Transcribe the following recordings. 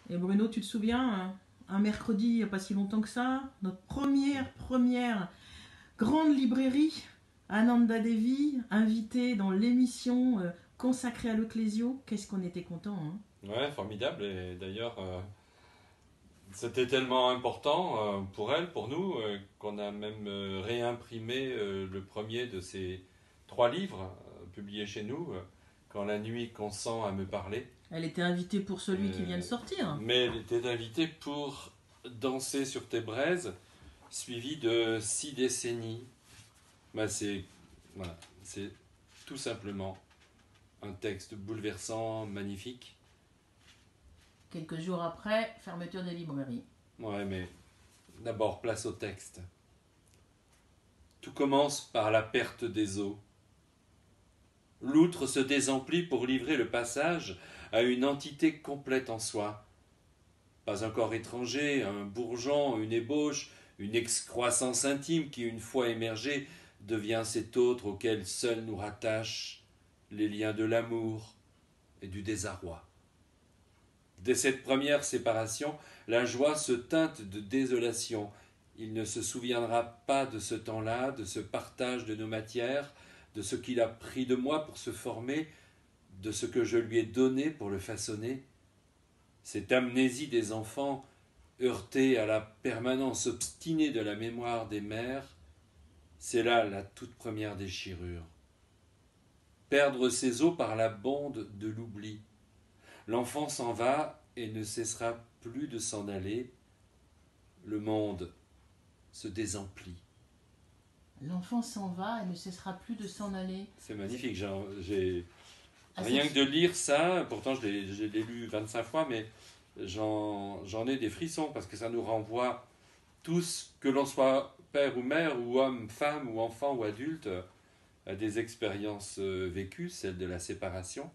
Et Bruno, tu te souviens, un mercredi, il n'y a pas si longtemps que ça, notre première grande librairie, Ananda Devi, invitée dans l'émission consacrée à l'Ecclésio. Qu'est-ce qu'on était contents, hein. Ouais, formidable. Et d'ailleurs, c'était tellement important pour elle, pour nous, qu'on a même réimprimé le premier de ces trois livres publiés chez nous, Quand la nuit consent à me parler. Elle était invitée pour celui qui vient de sortir. Mais elle était invitée pour Danser sur tes braises, suivi de 6 décennies. Bah, voilà, c'est tout simplement un texte bouleversant, magnifique. Quelques jours après, fermeture des librairies. Ouais, mais d'abord, place au texte. Tout commence par la perte des eaux. L'outre se désemplit pour livrer le passage à une entité complète en soi. Pas un corps étranger, un bourgeon, une ébauche, une excroissance intime qui, une fois émergée, devient cet autre auquel seul nous rattachent les liens de l'amour et du désarroi. Dès cette première séparation, la joie se teinte de désolation. Il ne se souviendra pas de ce temps-là, de ce partage de nos matières, de ce qu'il a pris de moi pour se former, de ce que je lui ai donné pour le façonner. Cette amnésie des enfants, heurtée à la permanence obstinée de la mémoire des mères, c'est là la toute première déchirure. Perdre ses os par la bonde de l'oubli. L'enfant s'en va et ne cessera plus de s'en aller. Le monde se désemplit. L'enfant s'en va et ne cessera plus de s'en aller. C'est magnifique. Rien que de lire ça, pourtant je l'ai lu 25 fois, mais j'en ai des frissons parce que ça nous renvoie tous, que l'on soit père ou mère, ou homme, femme, ou enfant, ou adulte, à des expériences vécues, celle de la séparation.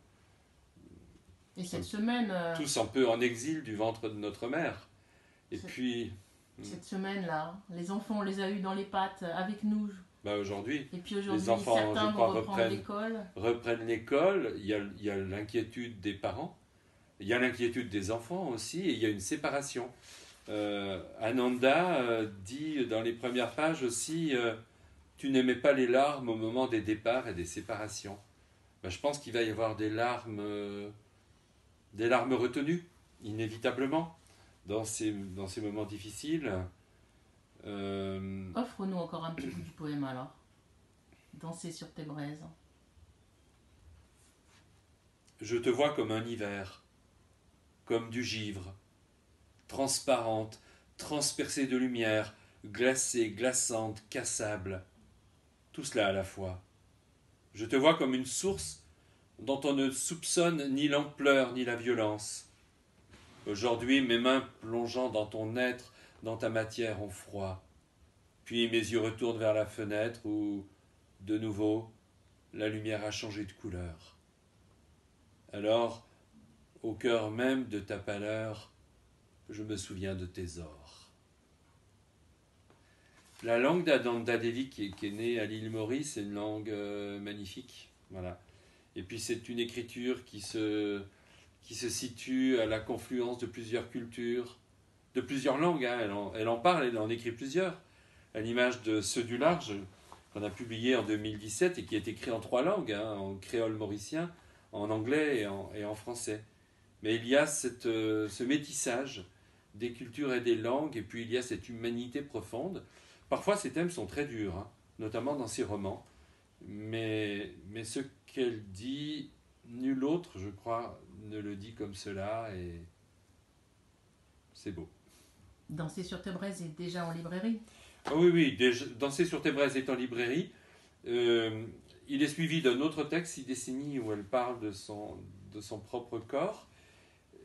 Et cette semaine... Tous un peu en exil du ventre de notre mère. Et puis... Cette semaine-là, les enfants, on les a eus dans les pattes avec nous. Aujourd'hui, et puis aujourd'hui, les enfants, certains vont reprendre l'école. Reprennent l'école, il y a l'inquiétude des parents, il y a l'inquiétude des enfants aussi, et il y a une séparation. Ananda dit dans les premières pages aussi, tu n'aimais pas les larmes au moment des départs et des séparations. Je pense qu'il va y avoir des larmes retenues, inévitablement, dans ces moments difficiles. Offre-nous encore un petit bout du poème alors. Danser sur tes braises. Je te vois comme un hiver, comme du givre, transparente, transpercée de lumière, glacée, glaçante, cassable. Tout cela à la fois. Je te vois comme une source dont on ne soupçonne ni l'ampleur ni la violence. Aujourd'hui, mes mains plongeant dans ton être, dans ta matière, ont froid. Puis mes yeux retournent vers la fenêtre où, de nouveau, la lumière a changé de couleur. Alors, au cœur même de ta pâleur, je me souviens de tes ors. La langue d'Ananda Devi qui est née à l'île Maurice, c'est une langue magnifique. Voilà. Et puis c'est une écriture qui se situe à la confluence de plusieurs cultures, de plusieurs langues. Hein. Elle en parle, elle en écrit plusieurs. À l'image de Ceux du Large, qu'on a publié en 2017 et qui est écrit en 3 langues, hein, en créole mauricien, en anglais et en français. Mais il y a ce métissage des cultures et des langues, et puis il y a cette humanité profonde. Parfois ces thèmes sont très durs, hein, notamment dans ses romans, mais ce qu'elle dit, nul autre, je crois, ne le dit comme cela, et c'est beau. Danser sur tes braises est déjà en librairie. Ah oui, déjà, Danser sur tes braises est en librairie. Il est suivi d'un autre texte, 6 décennies, où elle parle de son propre corps.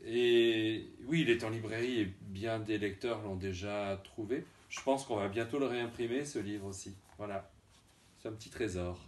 Et oui, il est en librairie et bien des lecteurs l'ont déjà trouvé. Je pense qu'on va bientôt le réimprimer, ce livre aussi. Voilà, c'est un petit trésor.